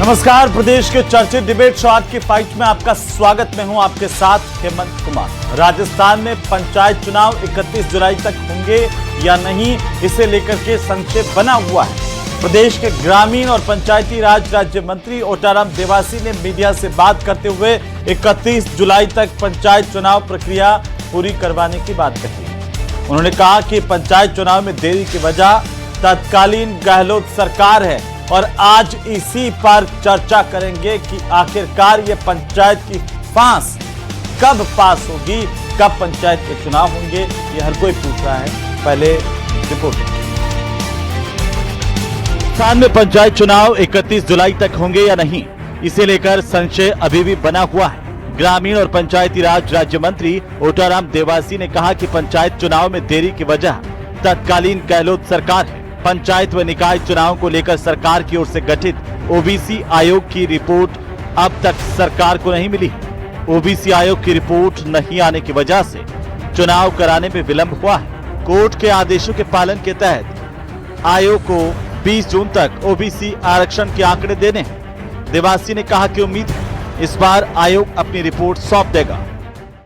नमस्कार, प्रदेश के चर्चित डिबेट शो आज की फाइट में आपका स्वागत। मैं हूं आपके साथ हेमंत कुमार। राजस्थान में पंचायत चुनाव 31 जुलाई तक होंगे या नहीं, इसे लेकर के संशय बना हुआ है। प्रदेश के ग्रामीण और पंचायती राज राज्य मंत्री ओटाराम देवासी ने मीडिया से बात करते हुए 31 जुलाई तक पंचायत चुनाव प्रक्रिया पूरी करवाने की बात कही। उन्होंने कहा कि पंचायत चुनाव में देरी की वजह तत्कालीन गहलोत सरकार है और आज इसी पर चर्चा करेंगे कि आखिरकार ये पंचायत की फांस कब पास होगी, कब पंचायत के चुनाव होंगे, ये हर कोई पूछ रहा है। पहले रिपोर्ट। राजस्थान में पंचायत चुनाव 31 जुलाई तक होंगे या नहीं, इसे लेकर संशय अभी भी बना हुआ है। ग्रामीण और पंचायती राज राज्य मंत्री ओटाराम देवासी ने कहा कि पंचायत चुनाव में देरी की वजह तत्कालीन गहलोत सरकार है। पंचायत व निकाय चुनाव को लेकर सरकार की ओर से गठित ओबीसी आयोग की रिपोर्ट अब तक सरकार को नहीं मिली। ओबीसी आयोग की रिपोर्ट नहीं आने की वजह से चुनाव कराने में विलंब हुआ है। कोर्ट के आदेशों के पालन के तहत आयोग को 20 जून तक ओबीसी आरक्षण के आंकड़े देने हैं। देवासी ने कहा कि उम्मीद है इस बार आयोग अपनी रिपोर्ट सौंप देगा।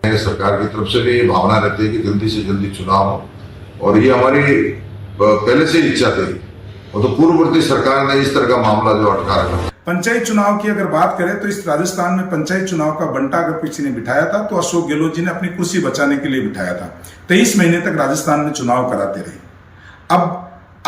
सरकार की तरफ से भी ये भावना रहती है कि जल्दी से जल्दी चुनाव हो, और ये हमारी पहले से इच्छा थी। और तो पूर्ववर्ती सरकार ने इस तरह का मामला जो अटका रखा। पंचायत चुनाव की अगर बात करें तो इस राजस्थान में पंचायत चुनाव का बंटा अगर किसी ने बिठाया था तो अशोक गहलोत जी ने अपनी कुर्सी बचाने के लिए बिठाया था। 23 महीने तक राजस्थान में चुनाव कराते रहे। अब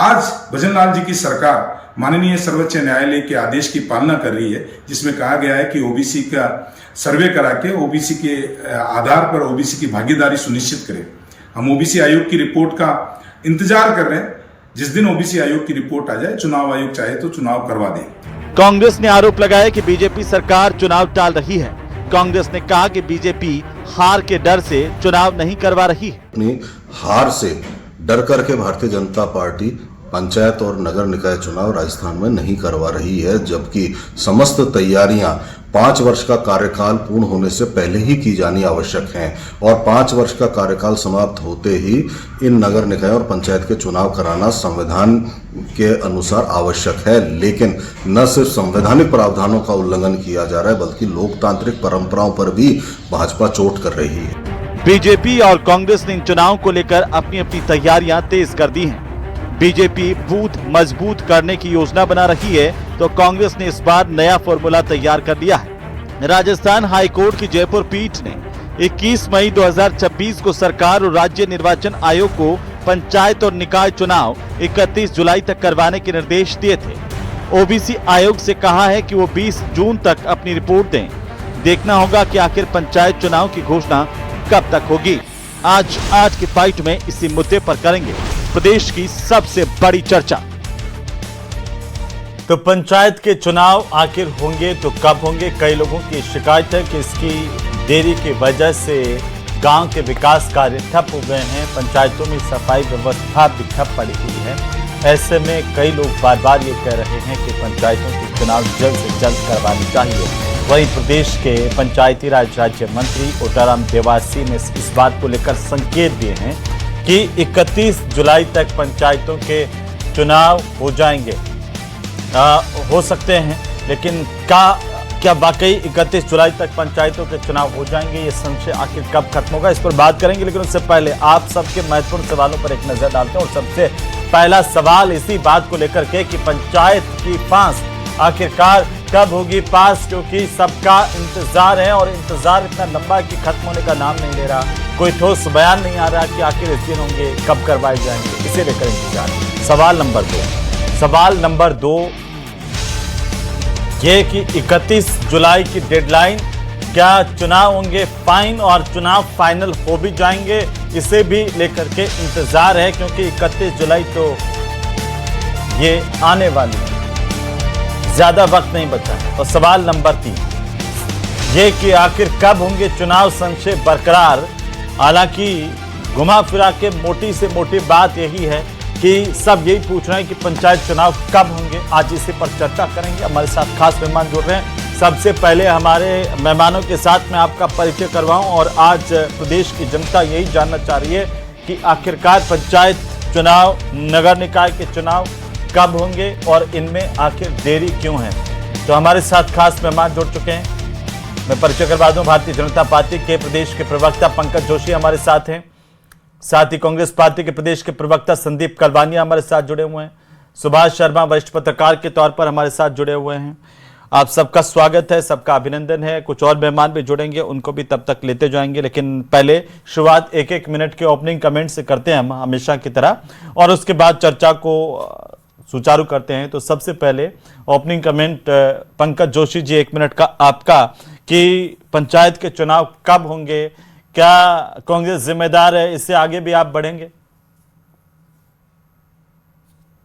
आज भजनलाल जी की सरकार माननीय सर्वोच्च न्यायालय के आदेश की पालना कर रही है, जिसमें कहा गया है कि ओबीसी का सर्वे करा के ओबीसी के आधार पर ओबीसी की भागीदारी सुनिश्चित करें। हम ओबीसी आयोग की रिपोर्ट का इंतजार कर रहे हैं। जिस दिन ओबीसी आयोग की रिपोर्ट आ जाए, चुनाव आयोग चाहे तो चुनाव करवा दे। कांग्रेस ने आरोप लगाया कि बीजेपी सरकार चुनाव टाल रही है। कांग्रेस ने कहा कि बीजेपी हार के डर से चुनाव नहीं करवा रही है। अपनी हार से डर करके भारतीय जनता पार्टी पंचायत और नगर निकाय चुनाव राजस्थान में नहीं करवा रही है, जबकि समस्त तैयारियां 5 वर्ष का कार्यकाल पूर्ण होने से पहले ही की जानी आवश्यक है और 5 वर्ष का कार्यकाल समाप्त होते ही इन नगर निकाय और पंचायत के चुनाव कराना संविधान के अनुसार आवश्यक है। लेकिन न सिर्फ संवैधानिक प्रावधानों का उल्लंघन किया जा रहा है, बल्कि लोकतांत्रिक परंपराओं पर भी भाजपा चोट कर रही है। बीजेपी और कांग्रेस ने इन चुनाव को लेकर अपनी अपनी तैयारियां तेज कर दी हैं। बीजेपी बूथ मजबूत करने की योजना बना रही है तो कांग्रेस ने इस बार नया फॉर्मूला तैयार कर लिया है। राजस्थान हाईकोर्ट की जयपुर पीठ ने 21 मई 2026 को सरकार और राज्य निर्वाचन आयोग को पंचायत और निकाय चुनाव 31 जुलाई तक करवाने के निर्देश दिए थे। ओबीसी आयोग से कहा है कि वो 20 जून तक अपनी रिपोर्ट दें। देखना होगा कि आखिर पंचायत चुनाव की घोषणा कब तक होगी। आज की फाइट में इसी मुद्दे पर करेंगे प्रदेश की सबसे बड़ी चर्चा। तो पंचायत के चुनाव आखिर होंगे तो कब होंगे? कई लोगों की शिकायत है कि इसकी देरी की वजह से गांव के विकास कार्य ठप हो गए हैं, पंचायतों में सफाई व्यवस्था भी ठप पड़ी हुई है। ऐसे में कई लोग बार बार ये कह रहे हैं कि पंचायतों के चुनाव जल्द से जल्द करवाने चाहिए। वहीं प्रदेश के पंचायती राज राज्य मंत्री ओटाराम देवासी ने इस बात को लेकर संकेत दिए हैं कि 31 जुलाई तक पंचायतों के चुनाव हो जाएंगे, हो सकते हैं, लेकिन क्या वाकई 31 जुलाई तक पंचायतों के चुनाव हो जाएंगे? ये संशय आखिर कब खत्म होगा, इस पर बात करेंगे। लेकिन उससे पहले आप सबके महत्वपूर्ण सवालों पर एक नजर डालते हैं। और सबसे पहला सवाल इसी बात को लेकर के कि पंचायत की फांस आखिरकार कब होगी पास, क्योंकि सबका इंतजार है और इंतजार इतना लंबा है कि खत्म होने का नाम नहीं ले रहा। कोई ठोस बयान नहीं आ रहा कि आखिर इस दिन होंगे, कब करवाए जाएंगे, इसे लेकर इंतजार। सवाल नंबर 2 ये कि 31 जुलाई की डेडलाइन, क्या चुनाव होंगे फाइन और चुनाव फाइनल हो भी जाएंगे, इसे भी लेकर के इंतजार है, क्योंकि 31 जुलाई तो ये आने वाली है, ज्यादा वक्त नहीं बचा है। और सवाल नंबर 3 ये कि आखिर कब होंगे चुनाव, संशय बरकरार। हालांकि घुमा फिरा के मोटी से मोटी बात यही है कि सब यही पूछ रहे हैं कि पंचायत चुनाव कब होंगे। आज इसी पर चर्चा करेंगे। हमारे साथ खास मेहमान जुड़ रहे हैं। सबसे पहले हमारे मेहमानों के साथ मैं आपका परिचय करवाऊं, और आज प्रदेश की जनता यही जानना चाह रही है कि आखिरकार पंचायत चुनाव, नगर निकाय के चुनाव कब होंगे और इनमें आखिर देरी क्यों है। तो हमारे साथ खास मेहमान जुड़ चुके हैं। मैं परिचय करवा दूं, भारतीय जनता पार्टी के प्रदेश के प्रवक्ता पंकज जोशी हमारे साथ हैं। साथ ही कांग्रेस पार्टी के प्रदेश के प्रवक्ता संदीप कलवानिया हमारे साथ जुड़े हुए हैं। सुभाष शर्मा वरिष्ठ पत्रकार के तौर पर हमारे साथ जुड़े हुए हैं। आप सबका स्वागत है, सबका अभिनंदन है। कुछ और मेहमान भी जुड़ेंगे, उनको भी तब तक लेते जाएंगे, लेकिन पहले शुरुआत एक मिनट के ओपनिंग कमेंट से करते हैं हम हमेशा की तरह, और उसके बाद चर्चा को सुचारू करते हैं। तो सबसे पहले opening comment Pankaj Joshi ji, 1 minute का आपका, कि पंचायत के चुनाव कब होंगे, क्या कांग्रेस जिम्मेदार है, इससे आगे भी आप बढ़ेंगे?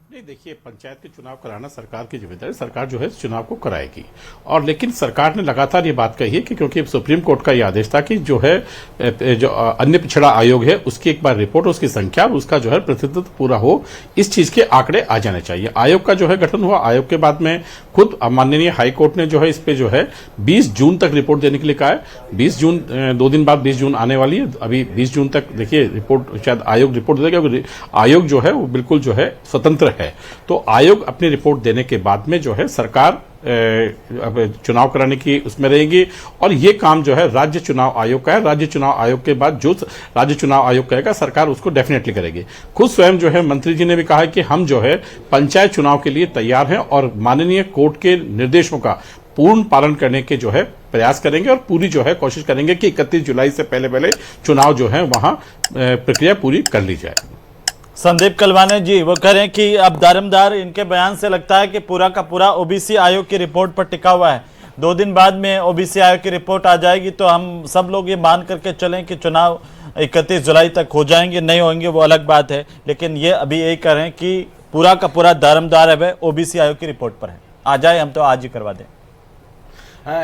नहीं, देखिए, पंचायत के चुनाव कराना सरकार की जिम्मेदारी, सरकार जो है चुनाव को कराएगी। और लेकिन सरकार ने लगातार ये बात कही है कि क्योंकि सुप्रीम कोर्ट का ये आदेश था कि जो है जो अन्य पिछड़ा आयोग है उसकी एक बार रिपोर्ट, उसकी संख्या, उसका जो है प्रतिनिधित्व पूरा हो, इस चीज के आंकड़े आ जाने चाहिए। आयोग का जो है गठन हुआ, आयोग के बाद में खुद माननीय हाई कोर्ट ने जो है इस पे जो है 20 जून तक रिपोर्ट देने के लिए कहा है। 20 जून 2 दिन बाद 20 जून आने वाली है। अभी 20 जून तक देखिए रिपोर्ट, शायद आयोग रिपोर्ट देगा, क्योंकि आयोग जो है वो बिल्कुल जो है स्वतंत्र है। तो आयोग अपनी रिपोर्ट देने के बाद में जो है सरकार चुनाव कराने की उसमें रहेगी। और ये काम जो है राज्य चुनाव आयोग का है। राज्य चुनाव आयोग के बाद जो राज्य चुनाव आयोग कहेगा सरकार उसको डेफिनेटली करेगी। खुद स्वयं जो है मंत्री जी ने भी कहा है कि हम जो है पंचायत चुनाव के लिए तैयार हैं और माननीय कोर्ट के निर्देशों का पूर्ण पालन करने के जो है प्रयास करेंगे और पूरी जो है कोशिश करेंगे कि 31 जुलाई से पहले चुनाव जो है वहां प्रक्रिया पूरी कर ली जाए। संदीप कलवाने जी वो कह रहे हैं कि अब दारोमदार इनके बयान से लगता है कि पूरा का पूरा ओबीसी आयोग की रिपोर्ट पर टिका हुआ है। 2 दिन बाद में ओबीसी आयोग की रिपोर्ट आ जाएगी तो हम सब लोग ये मान करके चलें कि चुनाव 31 जुलाई तक हो जाएंगे, नहीं होंगे वो अलग बात है, लेकिन ये अभी यही कह रहे हैं कि पूरा का पूरा दारोमदार है ओबीसी आयोग की रिपोर्ट पर है। आ जाए, हम तो आज ही करवा दें।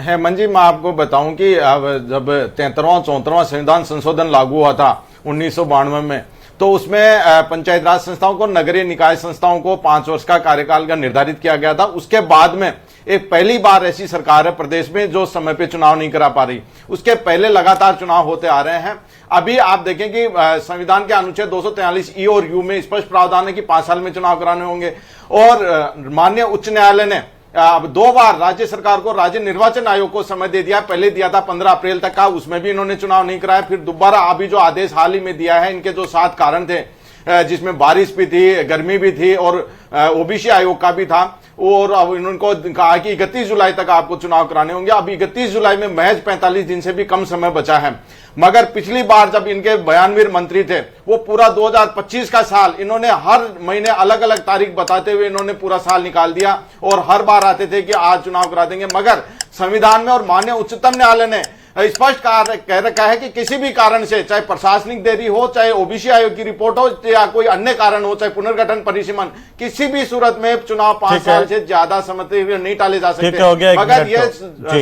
हेमंत जी, मैं आपको बताऊं कि अब जब 33वां 34वां संविधान संशोधन लागू हुआ था 1992 में, तो उसमें पंचायत राज संस्थाओं को, नगरीय निकाय संस्थाओं को 5 वर्ष का कार्यकाल का निर्धारित किया गया था। उसके बाद में एक पहली बार ऐसी सरकार है प्रदेश में जो समय पे चुनाव नहीं करा पा रही। उसके पहले लगातार चुनाव होते आ रहे हैं। अभी आप देखें कि संविधान के अनुच्छेद 243 ई और यू में स्पष्ट प्रावधान है कि 5 साल में चुनाव कराने होंगे। और माननीय उच्च न्यायालय ने अब 2 बार राज्य सरकार को, राज्य निर्वाचन आयोग को समय दे दिया। पहले दिया था 15 अप्रैल तक का, उसमें भी इन्होंने चुनाव नहीं कराया। फिर दोबारा अभी जो आदेश हाल ही में दिया है, इनके जो 7 कारण थे, जिसमें बारिश भी थी, गर्मी भी थी और ओबीसी आयोग का भी था, और अब इन्होंने कहा कि 31 जुलाई तक आपको चुनाव कराने होंगे। अब 31 जुलाई में महज 45 दिन से भी कम समय बचा है। मगर पिछली बार जब इनके बयानवीर मंत्री थे, वो पूरा 2025 का साल इन्होंने हर महीने अलग अलग तारीख बताते हुए इन्होंने पूरा साल निकाल दिया और हर बार आते थे कि आज चुनाव करा देंगे। मगर संविधान में और माननीय उच्चतम न्यायालय ने स्पष्ट कह रखा है कि किसी भी कारण से, चाहे प्रशासनिक देरी हो, चाहे ओबीसी आयोग की रिपोर्ट हो, या कोई अन्य कारण हो, चाहे पुनर्गठन परिसीमन, किसी भी सूरत में चुनाव 5 साल से ज्यादा समय नहीं टाले जा सकते। मगर यह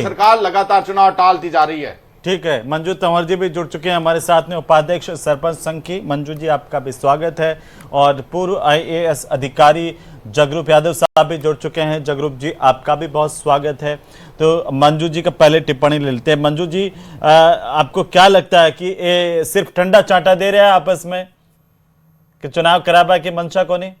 सरकार लगातार चुनाव टालती जा रही है। ठीक है, मंजू तंवर जी भी जुड़ चुके हैं हमारे साथ में, उपाध्यक्ष सरपंच संघ की। मंजू जी, आपका भी स्वागत है। और पूर्व IAS अधिकारी जगरूप यादव साहब भी जुड़ चुके हैं। जगरूप जी, आपका भी बहुत स्वागत है। तो मंजू जी का पहले टिप्पणी ले लेते हैं। मंजू जी, आपको क्या लगता है कि ये सिर्फ ठंडा चांटा दे रहे हैं आपस में कि चुनाव कराबा की मंशा को नहीं?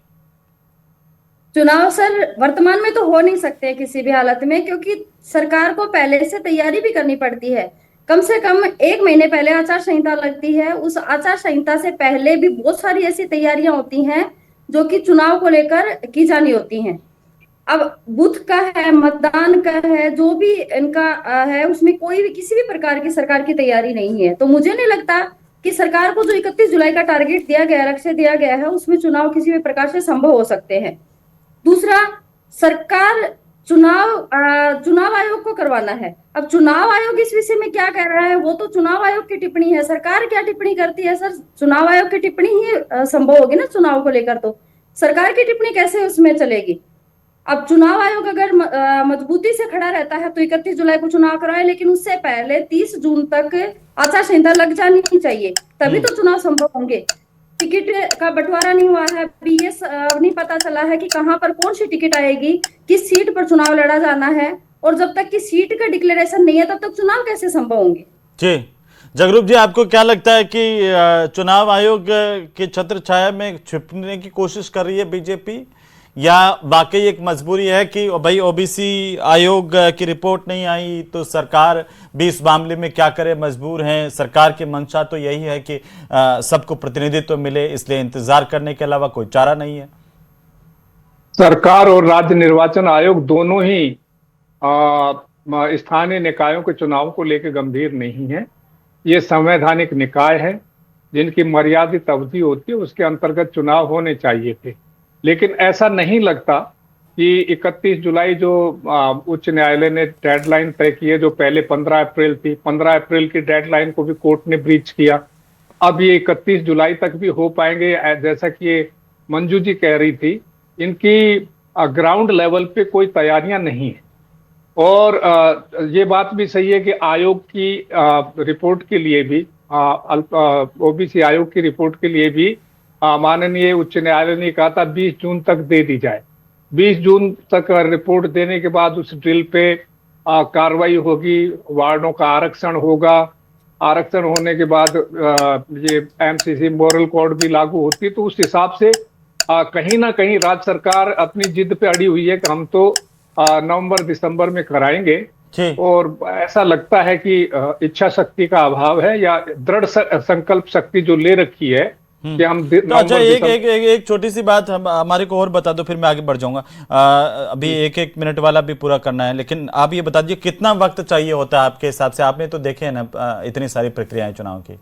चुनाव सर वर्तमान में तो हो नहीं सकते किसी भी हालत में, क्योंकि सरकार को पहले से तैयारी भी करनी पड़ती है। कम से कम 1 महीने पहले आचार संहिता लगती है। उस आचार संहिता से पहले भी बहुत सारी ऐसी तैयारियां होती हैं जो कि चुनाव को लेकर की जानी होती हैं। अब बूथ का है, मतदान का है, जो भी इनका है, उसमें कोई भी किसी भी प्रकार की सरकार की तैयारी नहीं है। तो मुझे नहीं लगता कि सरकार को जो 31 जुलाई का टारगेट दिया गया, लक्ष्य दिया गया है, उसमें चुनाव किसी भी प्रकार से संभव हो सकते हैं। दूसरा, सरकार चुनाव आयोग को करवाना है। अब चुनाव आयोग इस विषय में क्या कह रहा है, वो तो चुनाव आयोग की टिप्पणी है। सरकार क्या टिप्पणी करती है सर? चुनाव आयोग की टिप्पणी ही संभव होगी ना चुनाव को लेकर, तो सरकार की टिप्पणी कैसे उसमें चलेगी? अब चुनाव आयोग अगर मजबूती से खड़ा रहता है तो 31 जुलाई को चुनाव कराए, लेकिन उससे पहले 30 जून तक आचार संहिता लग जानी चाहिए, तभी तो चुनाव संभव होंगे। टिकट का बंटवारा नहीं हुआ है, अभी ये नहीं पता चला है कि कहां पर कौन सी टिकट आएगी, किस सीट पर चुनाव लड़ा जाना है, और जब तक की सीट का डिक्लेरेशन नहीं है तब तक चुनाव कैसे संभव होंगे? जी जगरूप जी, आपको क्या लगता है कि चुनाव आयोग की छत्र छाया में छिपने की कोशिश कर रही है बीजेपी, या वाकई एक मजबूरी है कि भाई ओबीसी आयोग की रिपोर्ट नहीं आई तो सरकार भी इस मामले में क्या करे, मजबूर हैं? सरकार की मंशा तो यही है कि सबको प्रतिनिधित्व मिले, इसलिए इंतजार करने के अलावा कोई चारा नहीं है। सरकार और राज्य निर्वाचन आयोग दोनों ही स्थानीय निकायों के चुनाव को लेकर गंभीर नहीं है। ये संवैधानिक निकाय है जिनकी मर्यादित अवधि होती है, उसके अंतर्गत चुनाव होने चाहिए थे। लेकिन ऐसा नहीं लगता कि 31 जुलाई जो उच्च न्यायालय ने डेडलाइन तय की है, जो पहले 15 अप्रैल थी, 15 अप्रैल की डेडलाइन को भी कोर्ट ने ब्रीच किया। अब ये 31 जुलाई तक भी हो पाएंगे जैसा कि ये मंजू जी कह रही थी, इनकी ग्राउंड लेवल पे कोई तैयारियां नहीं है। और ये बात भी सही है कि आयोग की रिपोर्ट के लिए भी, ओबीसी आयोग की रिपोर्ट के लिए भी माननीय उच्च न्यायालय ने कहा था 20 जून तक दे दी जाए। 20 जून तक रिपोर्ट देने के बाद उस ड्रिल पे कार्रवाई होगी, वार्डों का आरक्षण होगा, आरक्षण होने के बाद ये एमसीसी मॉरल कोड भी लागू होती, तो उस हिसाब से कहीं ना कहीं राज्य सरकार अपनी जिद पे अड़ी हुई है कि हम तो नवंबर दिसंबर में कराएंगे। और ऐसा लगता है कि इच्छा शक्ति का अभाव है या दृढ़ संकल्प शक्ति जो ले रखी है कि हम तो अच्छा, एक छोटी सी बात हमारे को और बता दो, फिर मैं आगे बढ़ जाऊंगा। अभी एक मिनट वाला भी पूरा करना है, लेकिन आप ये बता दीजिए कितना वक्त चाहिए होता है आपके हिसाब से? आपने तो देखे हैं ना इतनी सारी प्रक्रियाएं चुनाव की,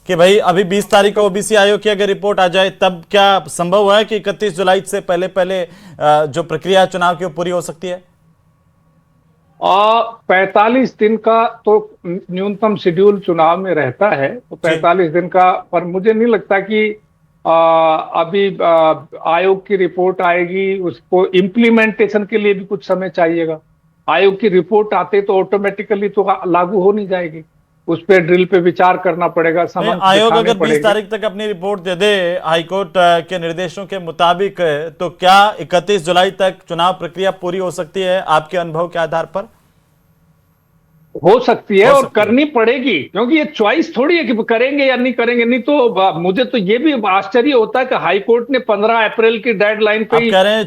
कि भाई अभी 20 तारीख को ओबीसी आयोग की अगर रिपोर्ट आ जाए तब क्या संभव है कि 31 जुलाई से पहले जो प्रक्रिया चुनाव की पूरी हो सकती है? 45 दिन का तो न्यूनतम शेड्यूल चुनाव में रहता है, तो 45 दिन का, पर मुझे नहीं लगता कि अभी आयोग की रिपोर्ट आएगी, उसको इम्प्लीमेंटेशन के लिए भी कुछ समय चाहिएगा। आयोग की रिपोर्ट आते तो ऑटोमेटिकली तो लागू हो नहीं जाएगी, उस पर ड्रिल पे विचार करना पड़ेगा। आयोग अगर 20 तारीख तक अपनी रिपोर्ट दे दे हाईकोर्ट के निर्देशों के मुताबिक, तो क्या 31 जुलाई तक चुनाव प्रक्रिया पूरी हो सकती है आपके अनुभव के आधार पर? हो सकती है और करनी पड़ेगी, क्योंकि ये चॉइस थोड़ी है कि करेंगे या नहीं करेंगे। नहीं तो मुझे तो ये भी आश्चर्य होता है कि हाई कोर्ट ने 15 अप्रैल की डेडलाइन पे कह रहे हैं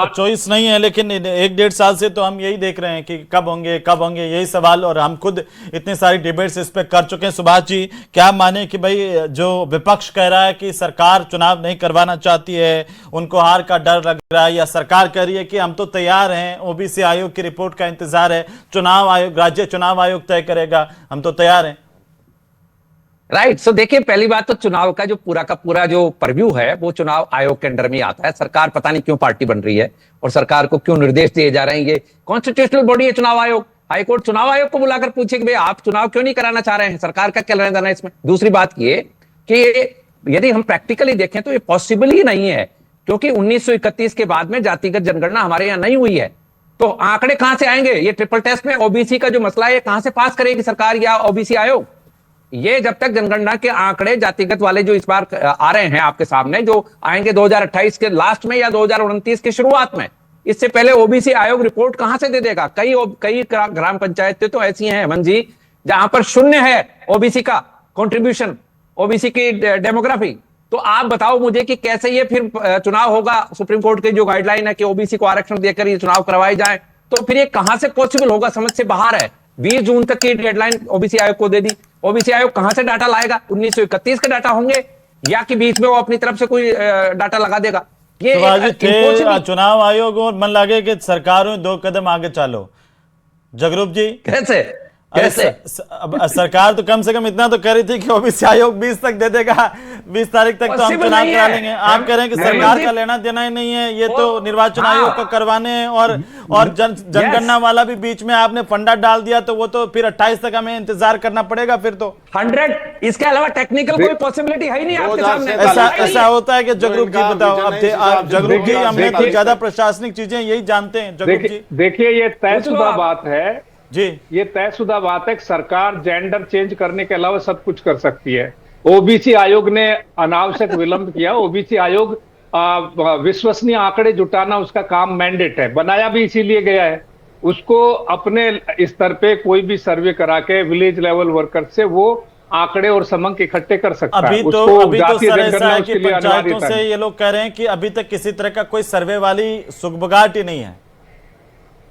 चॉइस नहीं है, लेकिन 1-1.5 साल से तो हम यही देख रहे हैं कि कब होंगे यही सवाल, और हम खुद इतने सारी डिबेट्स इस पे कर चुके हैं। सुभाष जी, क्या माने कि भाई जो विपक्ष कह रहा है कि सरकार चुनाव नहीं करवाना चाहती है, उनको हार का डर लग रहा है, या सरकार कह रही है कि हम तो तैयार हैं, ओबीसी आयोग की रिपोर्ट का इंतजार है, चुनाव आयोग, राज्य चुनाव आयोग तय करेगा, हम तो तैयार हैं? राइट। सो देखिए, पहली बात तो चुनाव का जो पूरा जो परव्यू है वो चुनाव आयोग के अंडर में आता है। सरकार पता नहीं क्यों पार्टी बन रही है और सरकार को क्यों निर्देश दिए जा रहे हैं। ये कॉन्स्टिट्यूशनल बॉडी है चुनाव आयोग। हाईकोर्ट चुनाव आयोग को बुलाकर पूछे कि भाई आप चुनाव क्यों नहीं कराना चाह रहे हैं, सरकार का क्या लेना देना है इसमें। दूसरी बात ये कि यदि हम प्रैक्टिकली देखें तो ये पॉसिबल ही नहीं है, क्योंकि 1931 के बाद में जातिगत जनगणना हमारे यहाँ नहीं हुई है, तो आंकड़े कहां से आएंगे? ये ट्रिपल टेस्ट में ओबीसी का जो मसला है कहां से पास करेगी सरकार या ओबीसी आयोग? ये जब तक जनगणना के आंकड़े जातिगत वाले जो इस बार आ रहे हैं आपके सामने, जो आएंगे 2028 के लास्ट में या 2029 की शुरुआत में, इससे पहले ओबीसी आयोग रिपोर्ट कहां से दे देगा? कई ग्राम पंचायतें तो ऐसी हैं हेमंत जी जहां पर शून्य है ओबीसी का कंट्रीब्यूशन, ओबीसी की डेमोग्राफी। तो आप बताओ मुझे कि कैसे ये फिर चुनाव होगा? सुप्रीम कोर्ट की जो गाइडलाइन है कि ओबीसी को आरक्षण देकर ये चुनाव करवाए जाए, तो फिर ये कहां से पॉसिबल होगा? समझ से बाहर है। 20 जून तक की डेडलाइन ओबीसी आयोग को दे दी, ओबीसी आयोग कहां से डाटा लाएगा? 1931 के डाटा होंगे या कि बीच में वो अपनी तरफ से कोई डाटा लगा देगा? ये चुनाव आयोग और मन लगे कि सरकारों 2 कदम आगे चलो। जगरूप जी, कैसे सरकार तो कम से कम इतना तो कह रही थी कि ओबीसी आयोग 20 तक दे देगा, 20 तारीख तक तो हम चुनाव करा लेंगे। आप कह रहे हैं कि सरकार का लेना देना ही नहीं है, ये तो निर्वाचन आयोग को करवाने हैं, और जनगणना वाला भी बीच में आपने फंडा डाल दिया, तो वो तो फिर 28 तक हमें इंतजार करना पड़ेगा फिर तो 100। इसके अलावा टेक्निकल कोई पॉसिबिलिटी है ही नहीं आपके सामने। ऐसा होता है कि जगरूप जी बताओ। अब जगरूप जी, हमने तो ज्यादा प्रशासनिक चीजें यही जानते हैं। जगरूप जी, देखिए ये तयशुदा बात है जी, ये तयशुदा बात है कि सरकार जेंडर चेंज करने के अलावा सब कुछ कर सकती है। ओबीसी आयोग ने अनावश्यक विलंब किया। ओबीसी आयोग विश्वसनीय आंकड़े जुटाना उसका काम मैंडेट है, बनाया भी इसीलिए गया है। उसको अपने स्तर पे कोई भी सर्वे करा के विलेज लेवल वर्कर से वो आंकड़े और समंक इकट्ठे कर सकता है। अभी तो जातीय सर ऐसा जनगणना है उसके कि लिए पंचायतों अनिवार्यता से है। ये लोग कह रहे हैं कि अभी तक किसी तरह का कोई सर्वे वाली सुगबुगाहट ही नहीं है।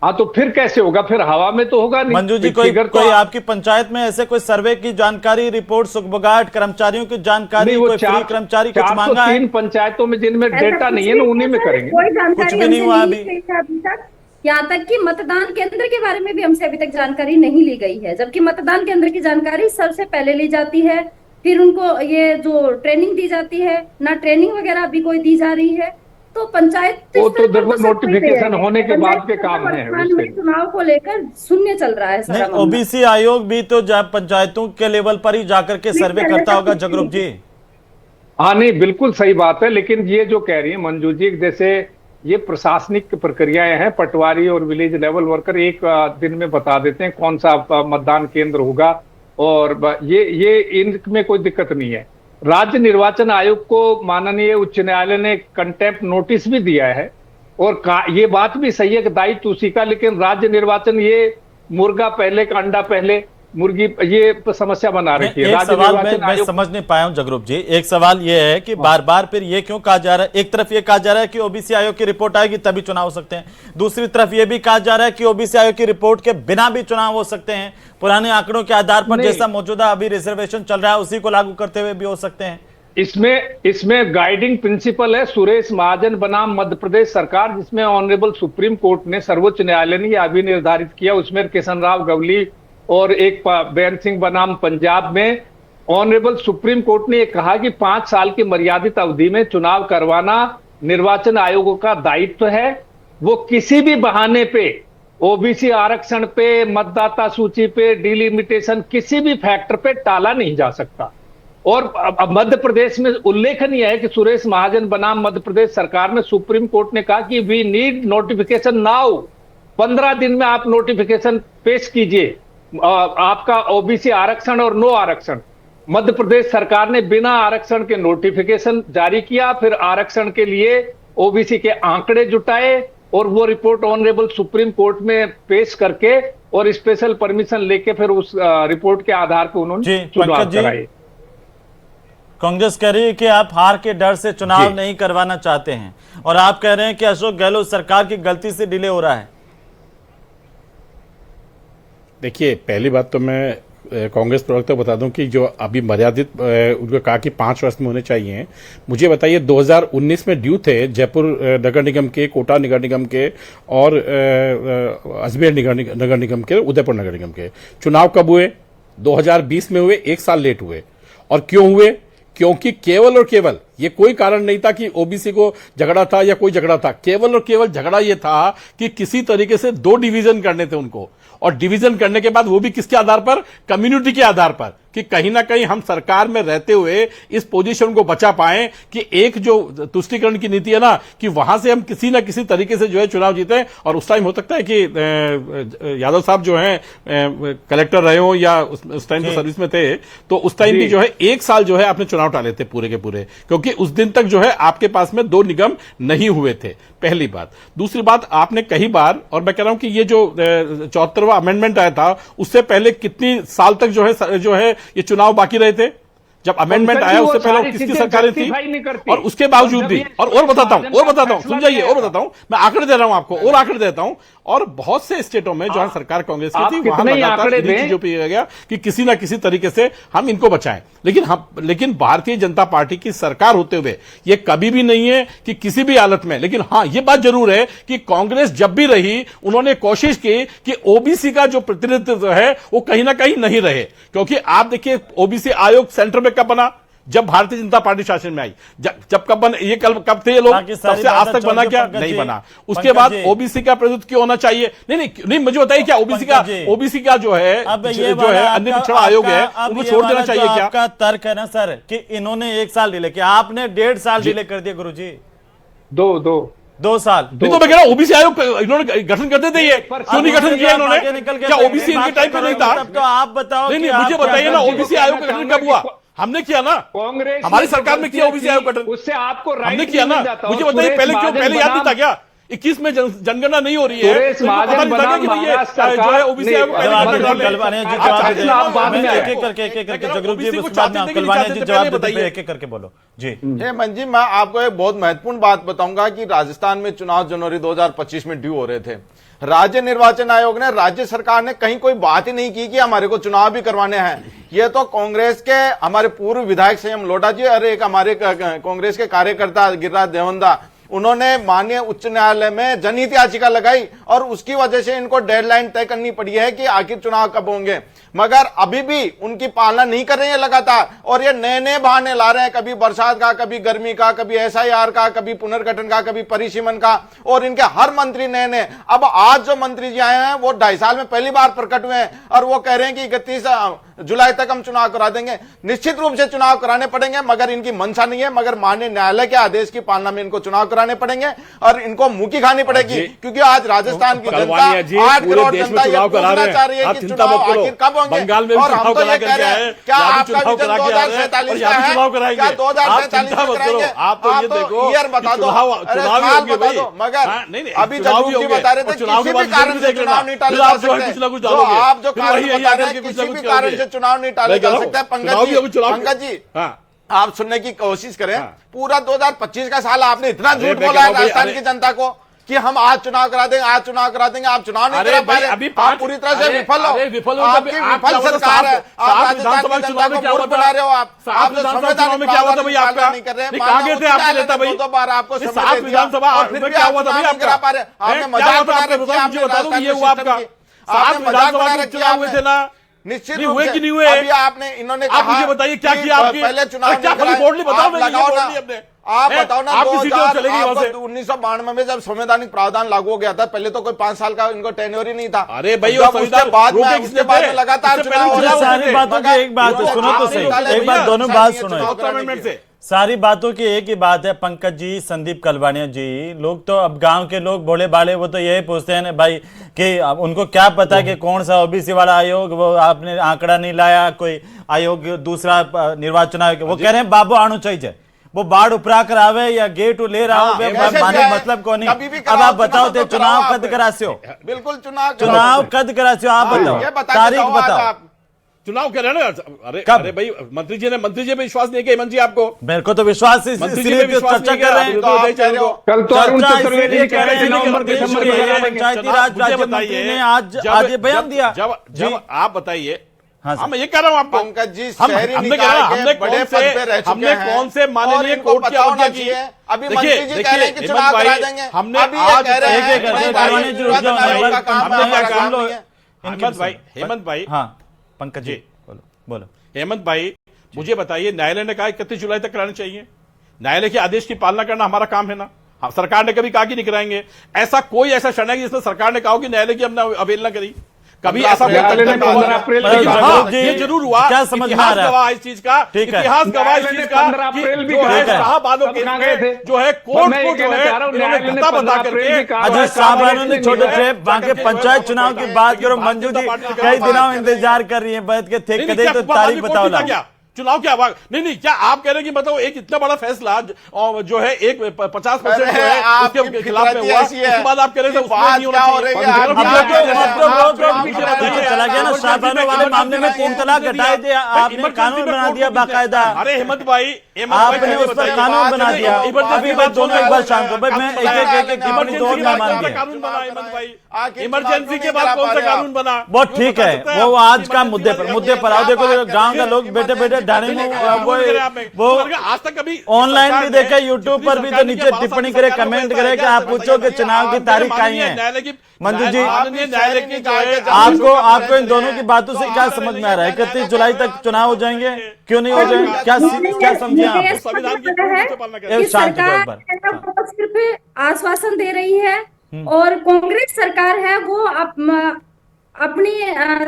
हाँ, तो फिर कैसे होगा? फिर हवा में तो होगा नहीं। मंजू जी, कोई आपकी पंचायत में ऐसे कोई सर्वे की जानकारी, रिपोर्ट, सुगबुगाहट, कर्मचारियों की जानकारी, नहीं, वो कोई फ्री कर्मचारी कुछ मांगा है? 403 पंचायतों में जिनमें ऐसा डेटा कुछ नहीं है ना, उन्हीं में सर, करेंगे। कोई जानकारी कुछ भी नहीं हमसे हुआ ली गई है अभी तक। यहाँ तक कि मतदान केंद्र के बारे में भी हमसे अभी तक जानकारी नहीं ली गई है, जबकि मतदान केंद्र की जानकारी सबसे पहले ली जाती है, फिर उनको ये जो ट्रेनिंग दी जाती है, ना ट्रेनिंग वगैरह अभी कोई दी जा रही है। तो पंचायत वो तो देखो नोटिफिकेशन होने के बाद के काम है। चुनाव को लेकर शून्य चल रहा है सारा मामला। ओबीसी आयोग भी तो जब पंचायतों के लेवल पर ही जाकर के सर्वे करता होगा जगरूप जी। हाँ, नहीं, बिल्कुल सही बात है, लेकिन ये जो कह रही है मंजू जी, जैसे ये प्रशासनिक प्रक्रियाएं हैं, पटवारी और विलेज लेवल वर्कर एक दिन में बता देते हैं कौन सा मतदान केंद्र होगा, और ये इनमें कोई दिक्कत नहीं है। राज्य निर्वाचन आयोग को माननीय उच्च न्यायालय ने कंटेम्प्ट नोटिस भी दिया है, और ये बात भी सही है कि दायित्व उसी का, लेकिन राज्य निर्वाचन ये मुर्गा पहले का अंडा पहले मुर्गी, ये समस्या बना रखी है। एक सवाल मैं समझ नहीं पाया हूं जगरूप जी। एक सवाल ये है कि बार बार फिर ये क्यों कहा जा रहा है, एक तरफ ये कहा जा रहा है कि ओबीसी आयोग की रिपोर्ट आएगी तभी चुनाव हो सकते हैं, दूसरी तरफ ये भी कहा जा रहा है कि ओबीसी आयोग की रिपोर्ट के बिना भी चुनाव हो सकते हैं, पुराने आंकड़ों के आधार पर जैसा मौजूदा अभी रिजर्वेशन चल रहा है उसी को लागू करते हुए भी हो सकते हैं। इसमें गाइडिंग प्रिंसिपल है सुरेश महाजन बनाम मध्य प्रदेश सरकार, जिसमें ऑनरेबल सुप्रीम कोर्ट ने, सर्वोच्च न्यायालय ने अभी निर्धारित किया। उसमें किशन राव गवली और एक बेन सिंह बनाम पंजाब में ऑनरेबल सुप्रीम कोर्ट ने कहा कि 5 साल की मर्यादित अवधि में चुनाव करवाना निर्वाचन आयोग का दायित्व है। वो किसी भी बहाने पे, ओबीसी आरक्षण पे, मतदाता सूची पे, डिलिमिटेशन, किसी भी फैक्टर पे टाला नहीं जा सकता। और अब मध्य प्रदेश में उल्लेखनीय है कि सुरेश महाजन बनाम मध्य प्रदेश सरकार में सुप्रीम कोर्ट ने कहा कि वी नीड नोटिफिकेशन नाउ, 15 दिन में आप नोटिफिकेशन पेश कीजिए आपका ओबीसी आरक्षण और नो आरक्षण। मध्य प्रदेश सरकार ने बिना आरक्षण के नोटिफिकेशन जारी किया, फिर आरक्षण के लिए ओबीसी के आंकड़े जुटाए और वो रिपोर्ट ऑनरेबल सुप्रीम कोर्ट में पेश करके और स्पेशल परमिशन लेके फिर उस रिपोर्ट के आधार पर उन्होंने चुनाव कराए। कांग्रेस कह रही है कि आप हार के डर से चुनाव नहीं करवाना चाहते हैं, और आप कह रहे हैं कि अशोक गहलोत सरकार की गलती से डिले हो रहा है। देखिए, पहली बात तो मैं कांग्रेस प्रवक्ता को बता दूं कि जो अभी मर्यादित उनको कहा कि 5 वर्ष में होने चाहिए, मुझे बताइए 2019 में ड्यू थे जयपुर नगर निगम के, कोटा नगर निगम के और अजमेर नगर निगम के, उदयपुर नगर निगम के चुनाव कब हुए? 2020 में हुए, 1 साल लेट हुए। और क्यों हुए? क्योंकि केवल और केवल ये कोई कारण नहीं था कि ओबीसी को झगड़ा था या कोई झगड़ा था, केवल और केवल झगड़ा ये था कि किसी तरीके से 2 डिवीजन करने थे उनको, और डिवीजन करने के बाद वो भी किसके आधार पर? कम्युनिटी के आधार पर, कि कहीं ना कहीं हम सरकार में रहते हुए इस पोजीशन को बचा पाए कि एक जो तुष्टीकरण की नीति है ना, कि वहां से हम किसी ना किसी तरीके से जो है चुनाव जीते। और उस टाइम हो सकता है कि यादव साहब जो है कलेक्टर रहे हो या उस टाइम तो सर्विस में थे, तो उस टाइम भी जो है 1 साल जो है आपने चुनाव टाले थे पूरे के पूरे, क्योंकि उस दिन तक जो है आपके पास में 2 निगम नहीं हुए थे। पहली बात। दूसरी बात, आपने कई बार, और मैं कह रहा हूं कि ये जो 74वां अमेंडमेंट आया था उससे पहले कितनी साल तक जो है ये चुनाव बाकी रहे थे? जब अमेंडमेंट आया उससे पहले किसकी सरकारें थी? और उसके बावजूद भी, और बताता हूं, सुन जाइए, और बताता हूं, मैं आंकड़े दे रहा हूं आपको, और आंकड़े देता हूं। और बहुत से स्टेटों में जहां सरकार कांग्रेस की थी वहां लगातार इन्हीं चीजों पे किया गया कि किसी ना किसी तरीके से हम इनको बचाएं। लेकिन भारतीय जनता पार्टी की सरकार होते हुए ये कभी भी नहीं है कि किसी भी हालत में, लेकिन हां ये बात जरूर है कि कांग्रेस जब भी रही उन्होंने कोशिश की कि ओबीसी का जो प्रतिनिधित्व है वो कहीं ना कहीं नहीं रहे। क्योंकि आप देखिए, ओबीसी आयोग सेंटर में कब बना? जब भारतीय जनता पार्टी शासन में आई। जब कब बने ये, कब थे ये लोग? तब से आज तक बना क्या? नहीं बना। उसके बाद ओबीसी का प्रतिनिधित्व क्यों होना चाहिए? नहीं, मुझे बताइए क्या ओबीसी का जो है अन्य पिछड़ा आयोग है उनको छोड़ देना चाहिए क्या? आपका तर्क है ना सर कि इन्होंने 1 साल डिले किया, आपने 1.5 साल डिले कर दिया गुरुजी। 2 साल। नहीं तो मैं कह रहा हूं ओबीसी आयोग इन्होंने गठन करते थे, ये क्यों नहीं गठन किया इन्होंने? क्या ओबीसी इनके टाइम पे नहीं था? तो आप बताओ। नहीं, मुझे बताइए ना, ओबीसी आयोग का गठन कब हुआ? हमने किया ना, कांग्रेस हमारी सरकार ने किया ओबीसी आयोग गठन, उससे आपको हमने किया ना। मुझे बताइए पहले क्यों? पहले याद नहीं था क्या 21 में जनगणना नहीं हो रही है, सुरेश तो इनको पता महाजन नहीं लगा बना कि भैया महाराष्ट्र जो है ओबीसी आयोग सरकार। जवाब पहले दे, डाल रहे हैं। कलवाने जी अच्छा, जवाब दे, अच्छा, आप बाद में मैं आए। एक एक करके जगरूप जी ओबीसी को उसके बाद चाहते में थे कि कलवाने नहीं जी चाहते, जवाब पहले देते बताइए। एक एक करके बोलो जी। हेमंत जी, मैं आपको एक बहुत महत्वपूर्ण बात बताऊंगा कि राजस्थान में चुनाव जनवरी 2025 में ड्यू हो रहे थे। राज्य निर्वाचन आयोग ने, राज्य सरकार ने कहीं कोई बात ही नहीं की कि हमारे को चुनाव भी करवाने हैं। ये तो कांग्रेस के हमारे पूर्व विधायक संयम लोढ़ा जी और एक हमारे कांग्रेस के कार्यकर्ता गिरिराज देवंदा, उन्होंने माननीय उच्च न्यायालय में जनहित याचिका लगाई और उसकी वजह से इनको डेडलाइन तय करनी पड़ी है कि आखिर चुनाव कब होंगे, मगर अभी भी उनकी पालना नहीं कर रहे हैं लगातार। और ये नए नए बहाने ला रहे हैं, कभी बरसात का, कभी गर्मी का, कभी SIR का, कभी पुनर्गठन का, कभी परिसीमन का, और इनके हर मंत्री नए नए। अब आज जो मंत्री जी आए हैं वो 2.5 साल में पहली बार प्रकट हुए हैं और वो कह रहे हैं कि 31 जुलाई तक हम चुनाव करा देंगे। निश्चित रूप से चुनाव कराने पड़ेंगे, मगर इनकी मंशा नहीं है, मगर माननीय न्यायालय के आदेश की पालना में इनको चुनाव कराने पड़ेंगे और इनको मुंह की खानी पड़ेगी, क्योंकि आज राजस्थान की कलवानिया जी, जनता 8 पूरे करोड़ देश में जनता ये चुनाव करा पूछना रहे चाह हैं। रही है आप कि चिंता चुनाव मत करो, आखिर कब होंगे। बंगाल में भी और हम चुनाव तो करा ये करके कह रहे आए, हैं, क्या यहाँ भी आपका चुनाव विजन करा के आ रहे हैं, 2047 और यहाँ का भी है? चुनाव कराएंगे। क्या आप 2047 चिंता में मत कराएंगे? करो, आप तो ये देखो ईयर बता कि दो, चुनाव अरे ही साल होंगे बता भाई। दो, मगर हाँ, नहीं, नहीं, अभी चुनाव जगरूप भी जी होंगे, बता रहे और थे चुनाव किसी के भी बाद कारण भी से देख लेना। चुनाव नहीं टाले फिर जा आप जो है सकते। कुछ ना कुछ जो डालोगे। आप जो फिर कारण वही यही बता आकर रहे के हैं कुछ ना किसी कुछ भी कारण करोगे। से चुनाव नहीं टाले मैं कह जा रहा हूँ, सकते। चुनाव भी अभी चुनाव पंकज जी, हाँ। आप सुनने की कोशिश करें। हाँ। पूरा 2025 का साल आपने इतना अरे झूठ मैं बोला कह है रहा हूँ राजस्थान भाई, की जनता को कि हम आज चुनाव करा देंगे, आज चुनाव करा देंगे। आप चुनाव नहीं अरे करा पा भाई, रहे, अभी आप पूरी तरह से विफल हो। अरे विफल हो, आपकी जब आप विफल क्या होता सरकार है। सात आप राजस्थान विधानसभा की चुनाव जनता में को क्या मूर्ख होता बना रहे हो। आप सात जो विधानसभा संवैधानिक चुनाव में क्या होता भाई प्रावधान आपका? नहीं कर रहे हैं। नहीं, कहाँ गए थे आपसे नेता भाई? दो बार आपको नहीं, समय सात दे दिया विधानसभा और फिर में भी क्या आप हुआ था चुनाव भाई नहीं करा आपका? पा रहे। आपने क्या मजाक हुआ था बना आपका? रखी है, मुझे आपने बता दो, राजस्थान ये के हुआ सिस्टम आपका की। सात आपने मजाक विधानसभा बना के रखी है चुनाव हुए आपने। थे ना? निश्चित नहीं रूप हुए से कि नहीं हुए? अभी आपने इन्होंने आप कहा मुझे बताइए क्या कि किया आपकी? पहले चुनाव अरे क्या नहीं खाली कराए। बोर्ड नहीं बताओ, आप नहीं, ये लगाओ बोर्ड ना। नहीं अपने। आप हैं? बताओ ना, आपकी सीटें तो चलेगी वहां से। 1992 में जब संवैधानिक प्रावधान लागू हो गया था, पहले तो कोई 5 साल का इनको टेन्योर ही नहीं था। अरे भाई, जब वो उसके संविधान बाद में रोके किसने उसके बाद थे? में लगातार उससे चुनाव पहले हो चुनाव रहा है। सारी बातों की एक बात है, सुनो तो सही, एक बात दोनों बात सुनो। गवर्नमेंट से सारी बातों की एक ही बात है पंकज जी, संदीप कलवानिया जी। लोग तो अब गांव के लोग भोले भाले वो तो यही पूछते हैं ना भाई कि अब उनको क्या पता कि कौन सा ओबीसी वाला आयोग, वो आपने आंकड़ा नहीं लाया, कोई आयोग दूसरा निर्वाचन आयोग, वो कह रहे हैं बाबू आणु चाहिए, वो बाढ़ उपरा कर आवे या गेट ले रहा हो, कैसे माने भी आए, मतलब को नहीं। कभी भी अब कराओ, आप बताओ चुनाव तो चुनाव कराओ कद आप। करास्यो, बिल्कुल चुनाव कद करास्यो, आप ये बताओ बता के तारीख जाओ आज बताओ। आप। चुनाव कह रहे हैं ना? अरे कब? अरे भाई, मंत्री जी पे विश्वास नहीं है हेमंत जी आपको? मेरे को तो विश्वास है, मंत्री जी इसलिए पे तो विश्वास चर्चा नहीं कर रहे है, हैं। तो आप कह रहे हो कल तो अरुण चर्चा चतुर्वेदी इसलिए जी कह रहे थे नवंबर दिसंबर में करा देंगे। पंचायती राज राज्य मंत्री ने आज ये बयान दिया। जब आप बताइए। हाँ, हाँ, मैं ये कह रहा हूँ आपको। पंकज जी, हमने कहा हमने बड़े पद पे रह चुके हमने हैं कौन से माननीय और इनको कोर्ट की बताना अवज्ञा की? चाहिए। अभी देखिए, मंत्री जी कह रहे हैं कि देखिए, चुनाव हेमंत करा भाई, देंगे। हमने अभी ये आज कह रहे हैं एक-एक करके नहीं, करवाने जो विवाद नायक का काम हम हमारा लोग काम नहीं है। हेमंत भाई, हाँ पंकज जी बोलो बोलो। हेमंत भाई, मुझे बताइए, न्यायालय ने कहा 31 जुलाई तक कराने चाहिए। न्यायालय के आदेश की पालना करना हमारा काम है ना? हाँ, सरकार ने कभी कहा कि नहीं कराएंगे? ऐसा कोई ऐसा क्षण है कि जिसमें सरकार ने कहा कि न्यायालय की हमने अवहेलना करी? कभी ऐसा न्यायालय ने 15 अप्रैल को लेकिन कहा। हाँ, ये जरूर हुआ, क्या समझ में आ इतिहास रहा है? गवाह इस चीज का, ठीक है। इतिहास गवाह इस न्यायालय चीज ने का 15 कि अप्रैल भी जो है कहा। शाहबादों तब केस कहाँ में गए थे? जो है कोर्ट मैं ये को जो कहना है चाह रहा हूँ, इन्होंने न्यायालय ने धक्का बता 15 अप्रैल करके भी कहा। अजय साहबानों ने छोटे थे बाकी पंचायत चुनाव की बात करो। मंजू जी कई दिनों इंतजार कर रही है, बैठ के थे कदे तो तारीख बताओ ना। क्या चुनाव क्या हुआ? नहीं, क्या आप कह रहे हैं कि मतलब एक इतना बड़ा फैसला जो है एक 50% जो है उसके खिलाफ में हुआ, उसके बाद आप कह रहे थे उसमें नहीं होना चाहिए। चला गया ना, शाहबानों वाले मामले में 3 तलाक हटाए थे, आपने कानून बना दिया बाकायदा। अरे हेमंत भाई, आपने उस पर कानून बना दिया। अभी भाई दोनों एक बार शांत हो भाई, मैं एक टिप्पणी दो ना मान दिया। कानून बना हेमंत भाई, इमरजेंसी के बाद कौन सा कानून बना? वो ठीक है, वो आज का मुद्दे पर आओ। देखो गांव के लोग बैठे बैठे ढाने में वो आज तक कभी ऑनलाइन भी देखे, यूट्यूब पर भी तो नीचे टिप्पणी करे, कमेंट करे कि आप पूछो कि चुनाव की तारीख कहीं है। मंजू जी, न्यायालय की जो है आपको इन दोनों की बातों से क्या समझ में आ रहा है? 31 जुलाई तक चुनाव हो जाएंगे, क्यों नहीं हो जाएंगे? क्या समझे आप? संविधान की पूर्ण पालना करें। एक शांत हो जाओ एक सरकार बार। है वो सिर्फ आश्वासन दे रही है और कांग्रेस सरकार है वो अपनी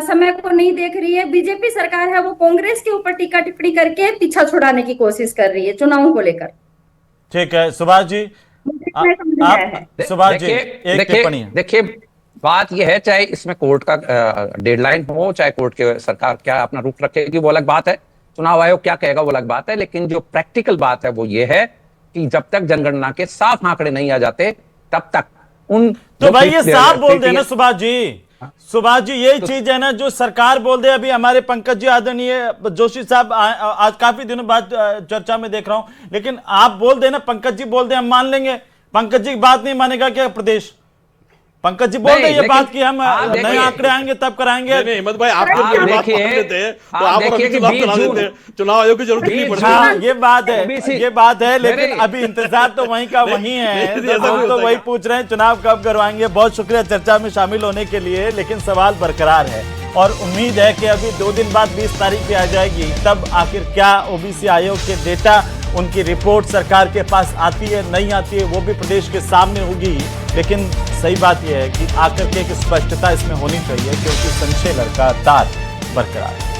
समय को नहीं देख रही है। बीजेपी सरकार है वो कांग्रेस के ऊपर टीका टिप्पणी करके पीछा छुड़ाने की कोशिश कर रही है चुनावों को लेकर। ठीक है, सुभाष जी आप सुभाष जी एक टिप्पणी है। देखिए, बात यह है, चाहे इसमें कोर्ट का डेडलाइन हो, चाहे कोर्ट के सरकार क्या अपना रुख रखेगी वो अलग बात है, चुनाव आयोग क्या कहेगा वो अलग बात है, लेकिन जो प्रैक्टिकल बात है वो ये है कि जब तक जनगणना के साफ आंकड़े नहीं आ जाते तब तक उन तो भाई ये साफ बोल ठीक है, देना सुभाष जी यही चीज है ना जो सरकार बोल दे। अभी हमारे पंकज जी आदरणीय जोशी साहब आज काफी दिनों बाद चर्चा में देख रहा हूं, लेकिन आप बोल देना, पंकज जी बोल दे, हम मान लेंगे। पंकज जी की बात नहीं मानेगा क्या प्रदेश? पंकज जी बोल नहीं, दे ये लेकिन बात कि हम आप नए देखिए- आंकड़े आएंगे तब कराएंगे। नहीं हिम्मत भाई, आप आप जब ये बात देखिए- मान लेते हैं तो आप आप और देखिए अभी कि चुनाव 20 करा जून- देते हैं, चुनाव आयोग की जरूरत नहीं 20 पड़ती। हाँ ये बात है, OBC ये बात है, लेकिन नहीं, अभी इंतजार तो वहीं का वहीं है। नहीं, ऐसा हम नहीं तो होता वही क्या? पूछ रहे हैं चुनाव कब करवाएंगे। बहुत शुक्रिया चर्चा में शामिल होने के लिए, लेकिन सवाल बरकरार है और उम्मीद है कि अभी 2 दिन बाद 20 तारीख भी आ जाएगी, तब आखिर क्या ओबीसी आयोग के डेटा, उनकी रिपोर्ट सरकार के पास आती है नहीं आती है, वो भी प्रदेश के सामने होगी। लेकिन सही बात यह है कि आकर के एक स्पष्टता इसमें होनी चाहिए, क्योंकि संशय लगातार बरकरार है।